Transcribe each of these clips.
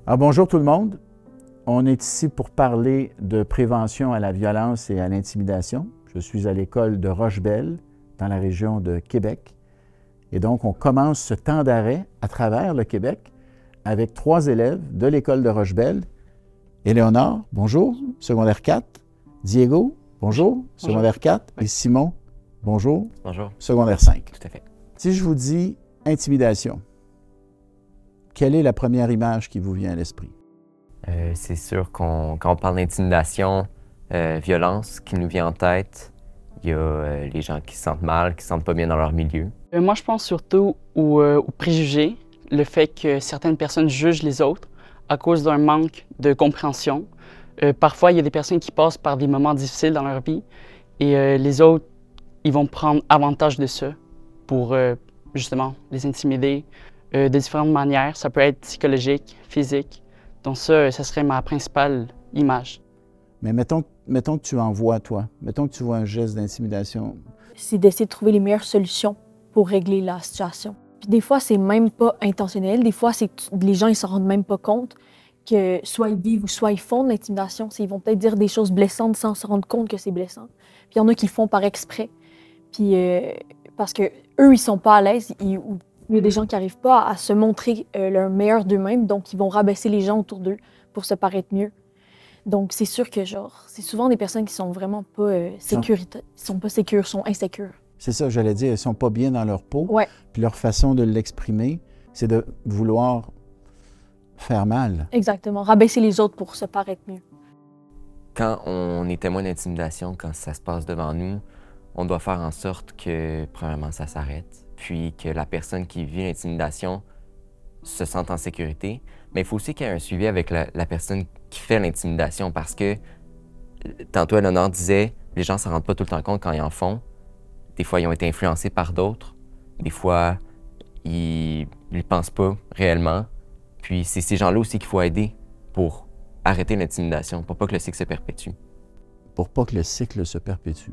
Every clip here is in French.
Alors, bonjour tout le monde. On est ici pour parler de prévention à la violence et à l'intimidation. Je suis à l'école de Rochebelle, dans la région de Québec. Et donc, on commence ce temps d'arrêt à travers le Québec avec 3 élèves de l'école de Rochebelle. Éléonore, bonjour, secondaire 4. Diego, bonjour, secondaire 4. Et Simon, bonjour, bonjour, secondaire 5. Tout à fait. Si je vous dis intimidation, quelle est la première image qui vous vient à l'esprit? C'est sûr quand on parle d'intimidation, violence, ce qui nous vient en tête, il y a les gens qui se sentent mal, qui ne se sentent pas bien dans leur milieu. Moi, je pense surtout aux préjugés, le fait que certaines personnes jugent les autres à cause d'un manque de compréhension. Parfois, il y a des personnes qui passent par des moments difficiles dans leur vie et les autres, ils vont prendre avantage de ça pour justement les intimider de différentes manières. Ça peut être psychologique, physique. Donc ça serait ma principale image. Mais mettons que tu en vois, toi. Mettons que tu vois un geste d'intimidation. C'est d'essayer de trouver les meilleures solutions pour régler la situation. Puis des fois, c'est même pas intentionnel. Des fois, les gens, ils s'en rendent même pas compte que soit ils vivent ou soit ils font de l'intimidation. Ils vont peut-être dire des choses blessantes sans se rendre compte que c'est blessant. Puis il y en a qui le font par exprès. Puis parce que eux, ils sont pas à l'aise. Il y a des gens qui n'arrivent pas à se montrer leur meilleur d'eux-mêmes, donc ils vont rabaisser les gens autour d'eux pour se paraître mieux. Donc c'est sûr que c'est souvent des personnes qui sont vraiment pas sécuritaires, sont insécures. C'est ça, j'allais dire, ils sont pas bien dans leur peau. Ouais. Puis leur façon de l'exprimer, c'est de vouloir faire mal. Exactement, rabaisser les autres pour se paraître mieux. Quand on est témoin d'intimidation, quand ça se passe devant nous, on doit faire en sorte que, premièrement, ça s'arrête, puis que la personne qui vit l'intimidation se sente en sécurité. Mais il faut aussi qu'il y ait un suivi avec la personne qui fait l'intimidation parce que, tantôt, Éléonore disait, les gens ne s'en rendent pas tout le temps compte quand ils en font. Des fois, ils ont été influencés par d'autres. Des fois, ils ne pensent pas réellement. Puis c'est ces gens-là aussi qu'il faut aider pour arrêter l'intimidation, pour pas que le cycle se perpétue. Pour pas que le cycle se perpétue.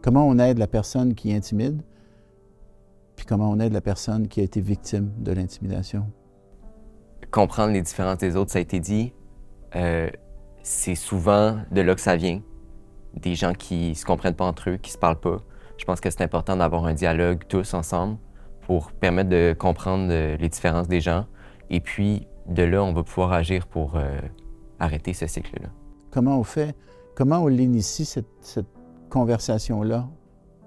Comment on aide la personne qui intimide, puis comment on aide la personne qui a été victime de l'intimidation? Comprendre les différences des autres, ça a été dit, c'est souvent de là que ça vient. Des gens qui ne se comprennent pas entre eux, qui ne se parlent pas. Je pense que c'est important d'avoir un dialogue tous ensemble pour permettre de comprendre les différences des gens. Et puis, de là, on va pouvoir agir pour arrêter ce cycle-là. Comment on fait? Comment on l'initie, cette conversation-là?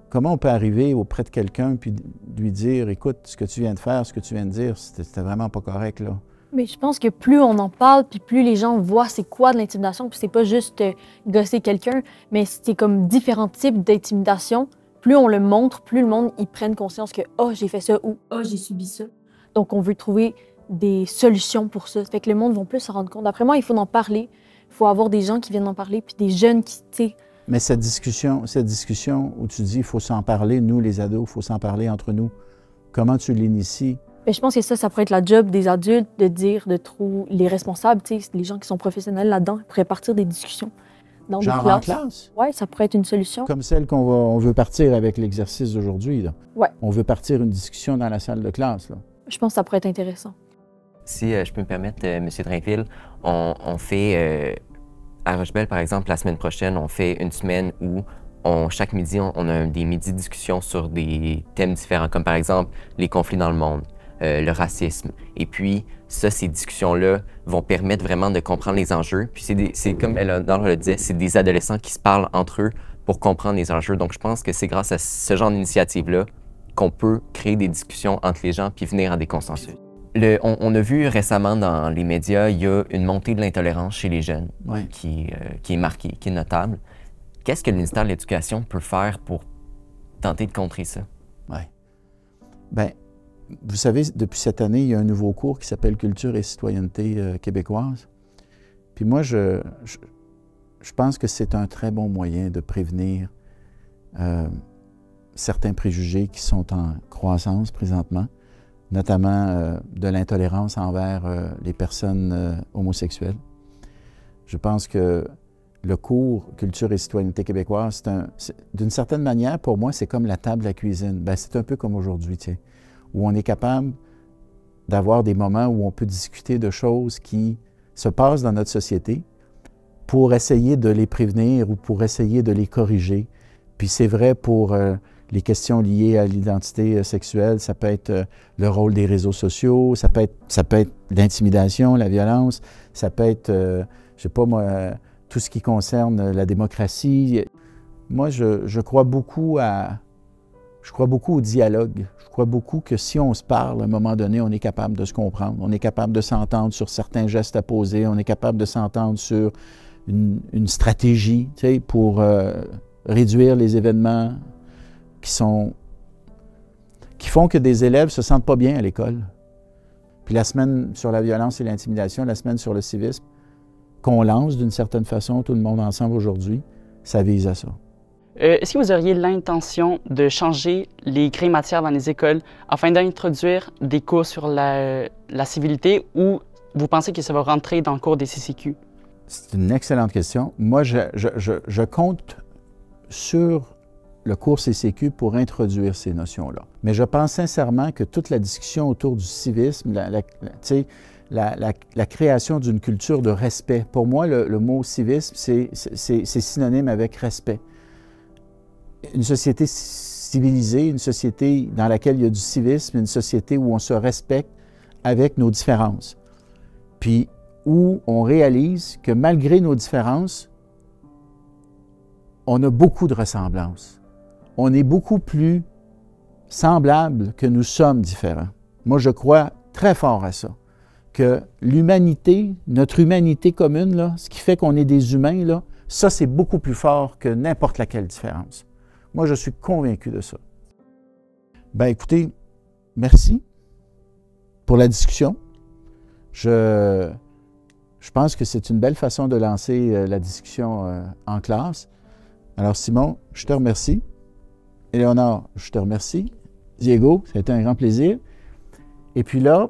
Comment on peut arriver auprès de quelqu'un puis lui dire, écoute, ce que tu viens de faire, ce que tu viens de dire, c'était vraiment pas correct, là? Mais je pense que plus on en parle, puis plus les gens voient c'est quoi de l'intimidation, puis c'est pas juste gosser quelqu'un, mais c'est comme différents types d'intimidation. Plus on le montre, plus le monde ils prenne conscience que « oh, j'ai fait ça » ou « oh, j'ai subi ça ». Donc, on veut trouver des solutions pour ça. Fait que le monde va plus se rendre compte. Après moi, il faut en parler. Il faut avoir des gens qui viennent en parler, puis des jeunes qui, tu sais... Mais cette discussion où tu dis, il faut s'en parler, nous, les ados, il faut s'en parler entre nous, comment tu l'inities? Bien, je pense que ça pourrait être la job des adultes de dire, de trouver les responsables, tu sais, les gens qui sont professionnels là-dedans, pourraient partir des discussions dans genre des classes. En classe? Oui, ça pourrait être une solution. Comme celle on veut partir avec l'exercice d'aujourd'hui, là. Ouais. On veut partir une discussion dans la salle de classe, là. Je pense que ça pourrait être intéressant. Si je peux me permettre, M. Drainville, on fait, à Rochebelle, par exemple, la semaine prochaine, on fait une semaine où chaque midi, on a des midis de discussion sur des thèmes différents, comme par exemple les conflits dans le monde, le racisme. Et puis, ces discussions-là vont permettre vraiment de comprendre les enjeux. Puis c'est comme Éléonore le disait, c'est des adolescents qui se parlent entre eux pour comprendre les enjeux. Donc, je pense que c'est grâce à ce genre d'initiative-là qu'on peut créer des discussions entre les gens puis venir à des consensus. On a vu récemment dans les médias, il y a une montée de l'intolérance chez les jeunes qui est marquée, qui est notable. Qu'est-ce que le ministère de l'Éducation peut faire pour tenter de contrer ça? Oui. Bien, vous savez, depuis cette année, il y a un nouveau cours qui s'appelle Culture et citoyenneté québécoise. Puis moi, je pense que c'est un très bon moyen de prévenir certains préjugés qui sont en croissance présentement, notamment de l'intolérance envers les personnes homosexuelles. Je pense que le cours Culture et citoyenneté québécoise, d'une certaine manière, pour moi, c'est comme la table de la cuisine. Bien, c'est un peu comme aujourd'hui, tiens, où on est capable d'avoir des moments où on peut discuter de choses qui se passent dans notre société pour essayer de les prévenir ou pour essayer de les corriger. Puis c'est vrai pour les questions liées à l'identité sexuelle, ça peut être le rôle des réseaux sociaux, ça peut être l'intimidation, la violence, ça peut être, je sais pas moi, tout ce qui concerne la démocratie. Moi, je crois beaucoup au dialogue. Je crois beaucoup que si on se parle, à un moment donné, on est capable de se comprendre. On est capable de s'entendre sur certains gestes à poser. On est capable de s'entendre sur une stratégie, tu sais, pour réduire les événements qui font que des élèves ne se sentent pas bien à l'école. Puis la semaine sur la violence et l'intimidation, la semaine sur le civisme, qu'on lance d'une certaine façon, tout le monde ensemble aujourd'hui, ça vise à ça. Est-ce que vous auriez l'intention de changer les grés matières dans les écoles afin d'introduire des cours sur la civilité ou vous pensez que ça va rentrer dans le cours des CCQ? C'est une excellente question. Moi, je compte sur le cours CCQ pour introduire ces notions-là. Mais je pense sincèrement que toute la discussion autour du civisme, la création d'une culture de respect, pour moi, le mot civisme, c'est synonyme avec respect. Une société civilisée, une société dans laquelle il y a du civisme, une société où on se respecte avec nos différences. Puis où on réalise que malgré nos différences, on a beaucoup de ressemblances. On est beaucoup plus semblables que nous sommes différents. Moi, je crois très fort à ça, que l'humanité, notre humanité commune, là, ce qui fait qu'on est des humains, là, ça, c'est beaucoup plus fort que n'importe laquelle différence. Moi, je suis convaincu de ça. Bien, écoutez, merci pour la discussion. Je pense que c'est une belle façon de lancer la discussion en classe. Alors, Simon, je te remercie. Éléonore, je te remercie. Diego, ça a été un grand plaisir. Et puis là,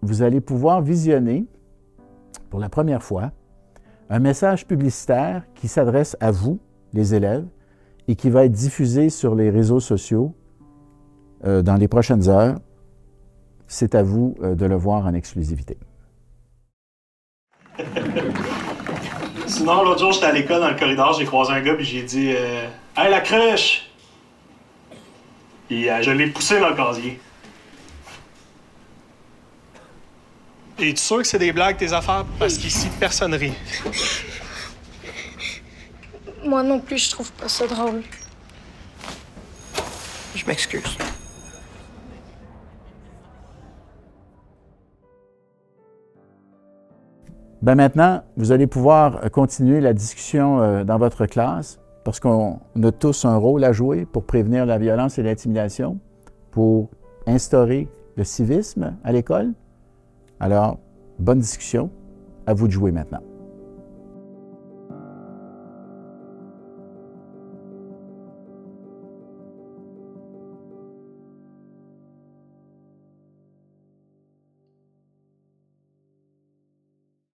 vous allez pouvoir visionner, pour la première fois, un message publicitaire qui s'adresse à vous, les élèves, et qui va être diffusé sur les réseaux sociaux dans les prochaines heures. C'est à vous de le voir en exclusivité. Sinon, l'autre jour, j'étais à l'école dans le corridor, j'ai croisé un gars puis j'ai dit « Hey, la crèche! » Puis je l'ai poussé dans le casier. Es-tu sûr que c'est des blagues, tes affaires? Parce qu'ici, personne rit. Moi non plus, je trouve pas ça drôle. Je m'excuse. Bien maintenant, vous allez pouvoir continuer la discussion dans votre classe parce qu'on a tous un rôle à jouer pour prévenir la violence et l'intimidation, pour instaurer le civisme à l'école. Alors, bonne discussion. À vous de jouer maintenant.